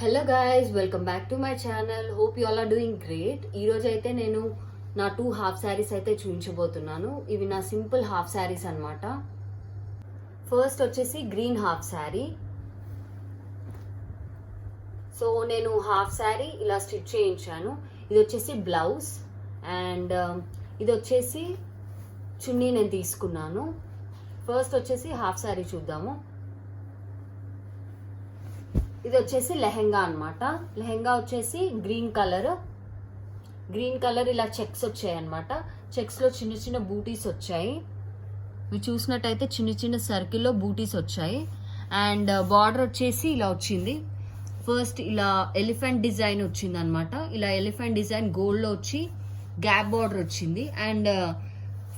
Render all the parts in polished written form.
Hello guys, welcome back to my channel. Hope you all are doing great. ఈరోజు అయితే నేను నా 2 half saris అయితే చూపించబోతున్నాను. ఇవి నా సింపుల్ హాఫ్ శారీస్ అనమాట. ఫస్ట్ వచ్చేసి గ్రీన్ హాఫ్ శారీ. సో నేను హాఫ్ శారీ ఇలా స్టిచ్ చేయించాను. ఇది వచ్చేసి బ్లౌజ్ అండ్ ఇది వచ్చేసి చున్నీ నేను తీసుకున్నాను. ఫస్ట్ వచ్చేసి హాఫ్ శారీ చూద్దాము. ఇది వచ్చేసి లెహెంగా అనమాట. లెహెంగా వచ్చేసి గ్రీన్ కలర్ ఇలా చెక్స్ వచ్చాయి అనమాట. చెక్స్లో చిన్న చిన్న బూటీస్ వచ్చాయి. మీరు చూసినట్టయితే చిన్న చిన్న సర్కిల్లో బూటీస్ వచ్చాయి. అండ్ బార్డర్ వచ్చేసి ఇలా వచ్చింది. ఫస్ట్ ఇలా ఎలిఫెంట్ డిజైన్ వచ్చింది అనమాట. ఇలా ఎలిఫెంట్ డిజైన్ గోల్డ్లో వచ్చి గ్యాప్ బార్డర్ వచ్చింది. అండ్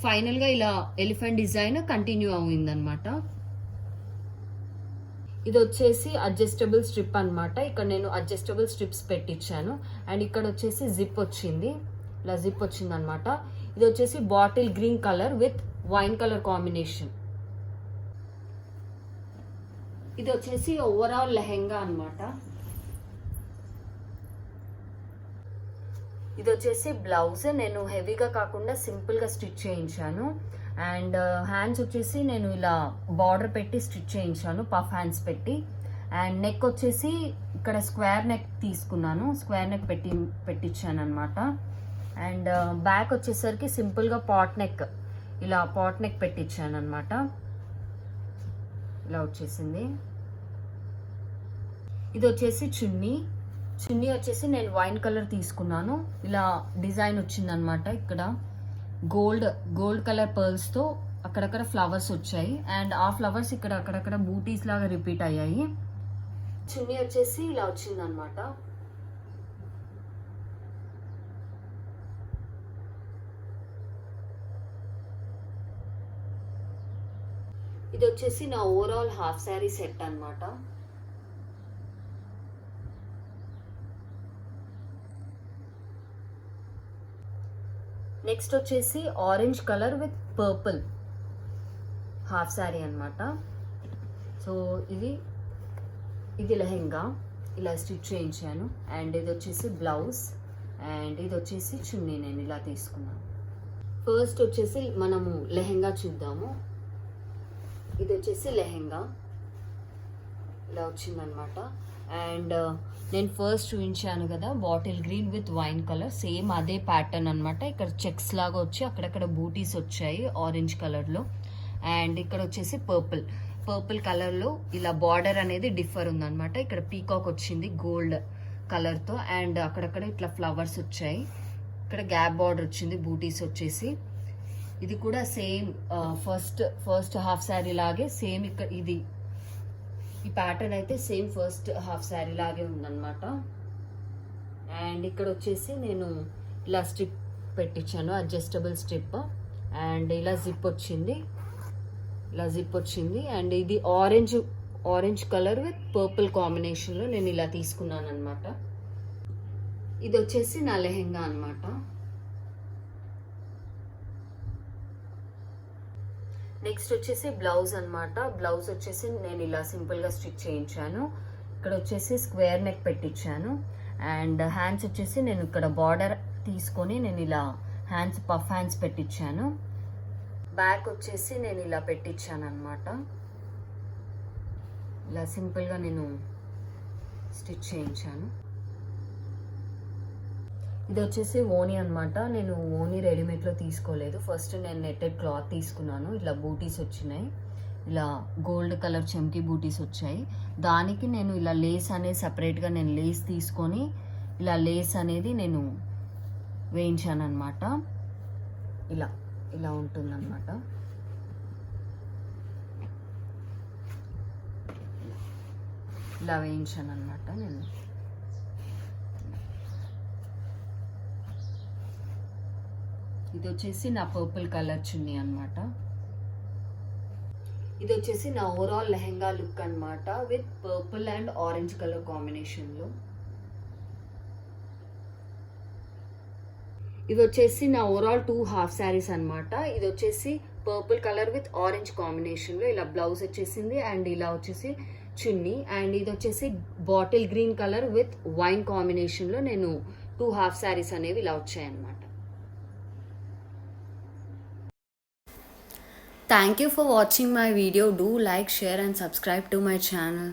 ఫైనల్గా ఇలా ఎలిఫెంట్ డిజైన్ కంటిన్యూ అయిందనమాట. ఇది వచ్చేసి అడ్జస్టబుల్ స్ట్రిప్ అనమాట. ఇక్కడ నేను అడ్జస్టబుల్ స్ట్రిప్స్ పెట్టించాను. అండ్ ఇక్కడ వచ్చేసి జిప్ వచ్చింది, ఇలా జిప్ వచ్చింది అనమాట. ఇది వచ్చేసి bottle green colour with wine colour combination. ఇది వచ్చేసి ఓవరాల్ లెహెంగా అనమాట. ఇది వచ్చేసి బ్లౌజ్. నేను హెవీగా కాకుండా సింపుల్గా స్టిచ్ చేయించాను. అండ్ హ్యాండ్స్ వచ్చేసి నేను ఇలా బార్డర్ పెట్టి స్టిచ్ చేయించాను, పఫ్ హ్యాండ్స్ పెట్టి. అండ్ నెక్ వచ్చేసి ఇక్కడ స్క్వేర్ నెక్ తీసుకున్నాను, స్క్వేర్ నెక్ పెట్టించాను అనమాట. అండ్ బ్యాక్ వచ్చేసరికి సింపుల్గా పాట్ నెక్, ఇలా పాట్ నెక్ పెట్టించాను అనమాట. ఇలా వచ్చేసింది. ఇది వచ్చేసి చున్నీ వచ్చేసి నేను వైన్ కలర్ తీసుకున్నాను. ఇలా డిజైన్ వచ్చిందనమాట. ఇక్కడ గోల్డ్ కలర్ పర్ల్స్ తో అక్కడక్కడ ఫ్లవర్స్ వచ్చాయి. అండ్ ఆ ఫ్లవర్స్ ఇక్కడ అక్కడక్కడ బూటీస్ లాగా రిపీట్ అయ్యాయి. చున్నీ వచ్చేసి ఇలా వచ్చిందనమాట. ఇది వచ్చేసి నా ఓవరాల్ హాఫ్ శారీ సెట్ అనమాట. నెక్స్ట్ వచ్చేసి orange colour with purple half sari అనమాట. సో ఇది లెహెంగా ఇలా స్టిచ్ చేయించాను. అండ్ ఇది వచ్చేసి బ్లౌజ్ అండ్ ఇది వచ్చేసి చున్నీ నేను ఇలా తీసుకున్నాను. ఫస్ట్ వచ్చేసి మనము లెహెంగా చూద్దాము. ఇది వచ్చేసి లెహెంగా ఇలా వచ్చిందనమాట. అండ్ నేను ఫస్ట్ చూపించాను కదా bottle green with wine colour, same అదే ప్యాటర్న్ అనమాట. ఇక్కడ చెక్స్ లాగా వచ్చి అక్కడక్కడ బూటీస్ వచ్చాయి ఆరెంజ్ కలర్లో. అండ్ ఇక్కడ వచ్చేసి పర్పుల్ కలర్లో ఇలా బార్డర్ అనేది డిఫర్ ఉందన్నమాట. ఇక్కడ పీకాక్ వచ్చింది గోల్డ్ కలర్తో. అండ్ అక్కడక్కడ ఇట్లా ఫ్లవర్స్ వచ్చాయి. ఇక్కడ గ్యాప్ బార్డర్ వచ్చింది, బూటీస్ వచ్చేసి. ఇది కూడా సేమ్ ఫస్ట్ హాఫ్ శారీ లాగే సేమ్. ఇక్కడ ఈ ప్యాటర్న్ అయితే సేమ్ ఫస్ట్ హాఫ్ శారీ లాగే ఉందన్నమాట. అండ్ ఇక్కడ వచ్చేసి నేను ఇలా స్ట్రిప్ పెట్టించాను, అడ్జస్టబుల్ స్ట్రిప్. అండ్ ఇలా జిప్ వచ్చింది. అండ్ ఇది ఆరెంజ్ కలర్ విత్ పర్పుల్ కాంబినేషన్లో నేను ఇలా తీసుకున్నాను అనమాట. ఇది వచ్చేసి నా లెహెంగా అనమాట. నెక్స్ట్ వచ్చేసి బ్లౌజ్ అనమాట. బ్లౌజ్ వచ్చేసి నేను ఇలా సింపుల్గా స్టిచ్ చేయించాను. ఇక్కడ వచ్చేసి స్క్వేర్ నెక్ పెట్టించాను. అండ్ హ్యాండ్స్ వచ్చేసి నేను ఇక్కడ బార్డర్ తీసుకొని నేను ఇలా పఫ్ హ్యాండ్స్ పెట్టించాను. బ్యాక్ వచ్చేసి నేను ఇలా పెట్టించాను అనమాట. ఇలా సింపుల్గా నేను స్టిచ్ చేయించాను. ఇది వచ్చేసి ఓనీ అనమాట. నేను ఓనీ రెడీమేడ్లో తీసుకోలేదు. ఫస్ట్ నేను నెట్టెడ్ క్లాత్ తీసుకున్నాను. ఇలా బూటీస్ వచ్చినాయి, ఇలా గోల్డ్ కలర్ చెంకి బూటీస్ వచ్చాయి. దానికి నేను ఇలా లేస్ అనేది సపరేట్గా నేను లేస్ తీసుకొని ఇలా లేస్ అనేది నేను వేయించాను అనమాట. ఇలా ఉంటుందన్నమాట. ఇలా వేయించాను అనమాట నేను. ఇది వచ్చేసి నా పర్పుల్ కలర్ చున్నీ అనమాట. ఇది వచ్చేసి నా ఓవరాల్ లెహెంగా లుక్ అనమాట with purple and orange colour కాంబినేషన్లో. ఇది వచ్చేసి నా ఓవరాల్ 2 హాఫ్ శారీస్ అనమాట. ఇది వచ్చేసి పర్పుల్ కలర్ విత్ ఆరెంజ్ కాంబినేషన్లో ఇలా బ్లౌజ్ వచ్చేసింది. అండ్ ఇలా వచ్చేసి చున్నీ. అండ్ ఇది వచ్చేసి bottle green colour with wine కాంబినేషన్లో నేను 2 హాఫ్ శారీస్ అనేవి ఇలా వచ్చాయన్నమాట. Thank you for watching my video. Do like, share and subscribe to my channel.